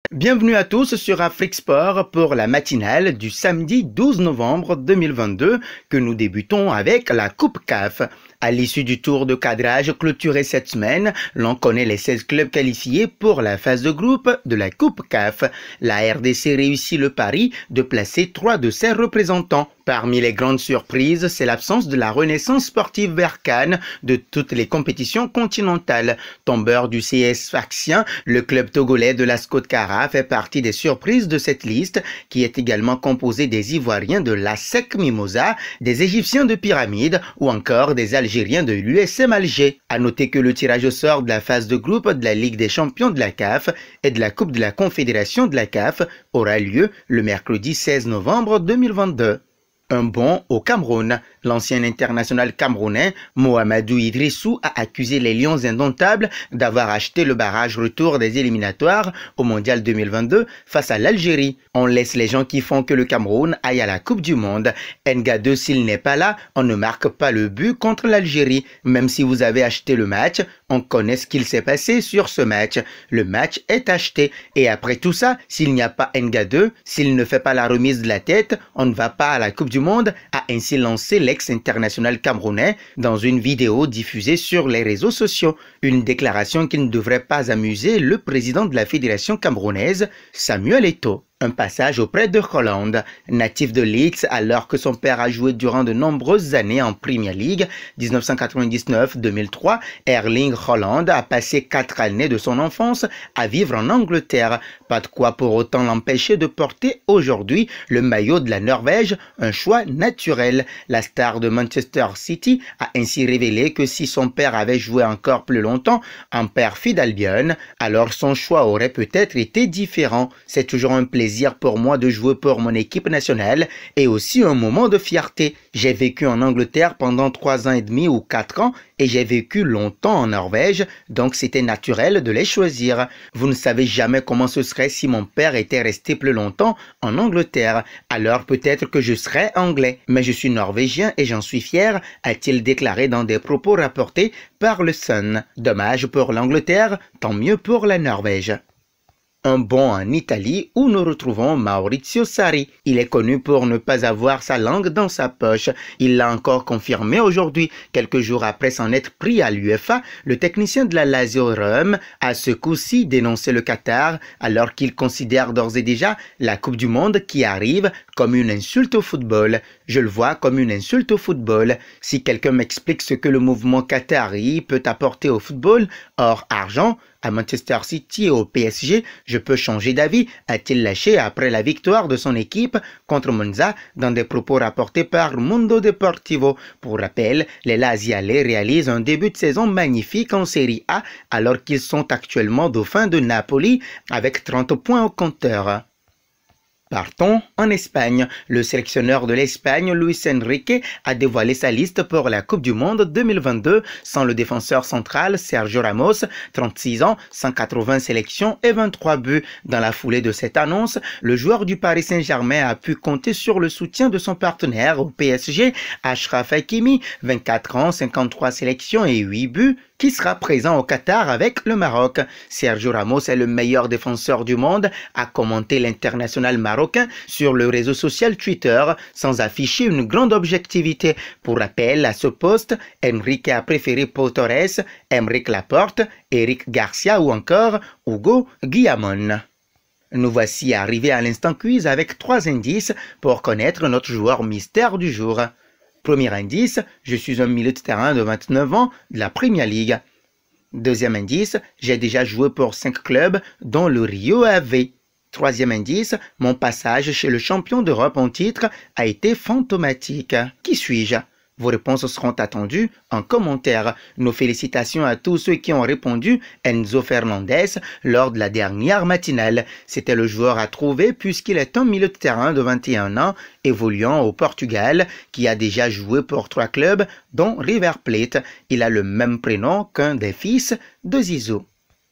Bienvenue à tous sur Afrique Sport pour la matinale du samedi 12 novembre 2022 que nous débutons avec la Coupe CAF. À l'issue du tour de cadrage clôturé cette semaine, l'on connaît les 16 clubs qualifiés pour la phase de groupe de la Coupe CAF. La RDC réussit le pari de placer 3 de ses représentants. Parmi les grandes surprises, c'est l'absence de la renaissance sportive Berkane de toutes les compétitions continentales. Tombeur du CS Sfaxien, le club togolais de la Scotkara fait partie des surprises de cette liste qui est également composée des Ivoiriens de l'ASEC Mimosa, des Égyptiens de Pyramide ou encore des Algériens de l'USM Alger. À noter que le tirage au sort de la phase de groupe de la Ligue des champions de la CAF et de la Coupe de la Confédération de la CAF aura lieu le mercredi 16 novembre 2022. Un bond au Cameroun. L'ancien international camerounais Mohamedou Idrissou a accusé les Lions indomptables d'avoir acheté le barrage retour des éliminatoires au Mondial 2022 face à l'Algérie. On laisse les gens qui font que le Cameroun aille à la Coupe du Monde. Nga2, s'il n'est pas là, on ne marque pas le but contre l'Algérie. Même si vous avez acheté le match, on connaît ce qu'il s'est passé sur ce match. Le match est acheté. Et après tout ça, s'il n'y a pas Nga2, s'il ne fait pas la remise de la tête, on ne va pas à la Coupe du Monde, a ainsi lancé l'ex-international camerounais dans une vidéo diffusée sur les réseaux sociaux. Une déclaration qui ne devrait pas amuser le président de la fédération camerounaise, Samuel Eto'o. Un passage auprès de Holland. Natif de Leeds, alors que son père a joué durant de nombreuses années en Premier League, 1999-2003, Erling Haaland a passé 4 années de son enfance à vivre en Angleterre. Pas de quoi pour autant l'empêcher de porter aujourd'hui le maillot de la Norvège, un choix naturel. La star de Manchester City a ainsi révélé que si son père avait joué encore plus longtemps en perfide Albion, alors son choix aurait peut-être été différent. C'est toujours un plaisir pour moi de jouer pour mon équipe nationale et aussi un moment de fierté. J'ai vécu en Angleterre pendant 3 ans et demi ou 4 ans et j'ai vécu longtemps en Norvège, donc c'était naturel de les choisir. Vous ne savez jamais comment ce serait si mon père était resté plus longtemps en Angleterre. Alors peut-être que je serais anglais, mais je suis norvégien et j'en suis fier, a-t-il déclaré dans des propos rapportés par le Sun. Dommage pour l'Angleterre, tant mieux pour la Norvège. Un bond en Italie où nous retrouvons Maurizio Sarri. Il est connu pour ne pas avoir sa langue dans sa poche. Il l'a encore confirmé aujourd'hui, quelques jours après s'en être pris à l'UEFA. Le technicien de la Lazio Rome a ce coup-ci dénoncé le Qatar alors qu'il considère d'ores et déjà la Coupe du Monde qui arrive comme une insulte au football. Je le vois comme une insulte au football. Si quelqu'un m'explique ce que le mouvement qatari peut apporter au football, hors argent, à Manchester City et au PSG, je peux changer d'avis, a-t-il lâché après la victoire de son équipe contre Monza dans des propos rapportés par Mundo Deportivo. Pour rappel, les Laziale réalisent un début de saison magnifique en Serie A alors qu'ils sont actuellement dauphins de Napoli avec 30 points au compteur. Partons en Espagne. Le sélectionneur de l'Espagne, Luis Enrique, a dévoilé sa liste pour la Coupe du Monde 2022 sans le défenseur central Sergio Ramos, 36 ans, 180 sélections et 23 buts. Dans la foulée de cette annonce, le joueur du Paris Saint-Germain a pu compter sur le soutien de son partenaire au PSG, Achraf Hakimi, 24 ans, 53 sélections et 8 buts, qui sera présent au Qatar avec le Maroc. Sergio Ramos est le meilleur défenseur du monde, a commenté l'international marocain sur le réseau social Twitter, sans afficher une grande objectivité. Pour rappel, à ce poste, Enrique a préféré Pau Torres, Aymeric Laporte, Eric Garcia ou encore Hugo Guillamon. Nous voici arrivés à l'instant quiz avec 3 indices pour connaître notre joueur mystère du jour. Premier indice, je suis un milieu de terrain de 29 ans de la Premier League. Deuxième indice, j'ai déjà joué pour 5 clubs dont le Rio Ave. Troisième indice, mon passage chez le champion d'Europe en titre a été fantomatique. Qui suis-je? Vos réponses seront attendues en commentaire. Nos félicitations à tous ceux qui ont répondu Enzo Fernandez lors de la dernière matinale. C'était le joueur à trouver puisqu'il est un milieu de terrain de 21 ans évoluant au Portugal qui a déjà joué pour 3 clubs dont River Plate. Il a le même prénom qu'un des fils de Zizou.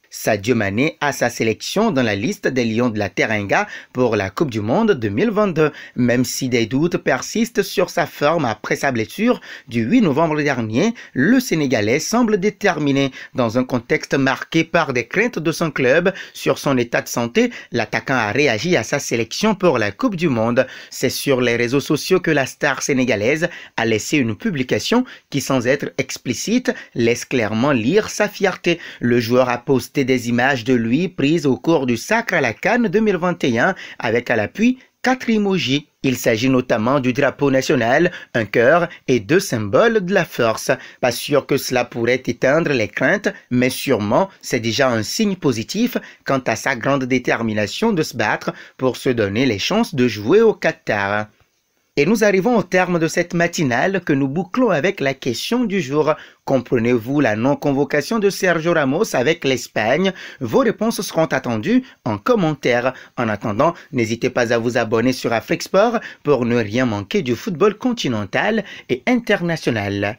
Sadio Mané a sa sélection dans la liste des Lions de la Teranga pour la Coupe du Monde 2022, même si des doutes persistent sur sa forme après sa blessure du 8 novembre dernier. Le Sénégalais semble déterminé. Dans un contexte marqué par des craintes de son club sur son état de santé, l'attaquant a réagi à sa sélection pour la Coupe du Monde. C'est sur les réseaux sociaux que la star sénégalaise a laissé une publication qui, sans être explicite, laisse clairement lire sa fierté. Le joueur a posté des images de lui prises au cours du Sacre à la CAN 2021 avec à l'appui 4 emojis. Il s'agit notamment du drapeau national, un cœur et 2 symboles de la force. Pas sûr que cela pourrait éteindre les craintes, mais sûrement c'est déjà un signe positif quant à sa grande détermination de se battre pour se donner les chances de jouer au Qatar. Et nous arrivons au terme de cette matinale que nous bouclons avec la question du jour. Comprenez-vous la non-convocation de Sergio Ramos avec l'Espagne? Vos réponses seront attendues en commentaire. En attendant, n'hésitez pas à vous abonner sur Afrique Sport pour ne rien manquer du football continental et international.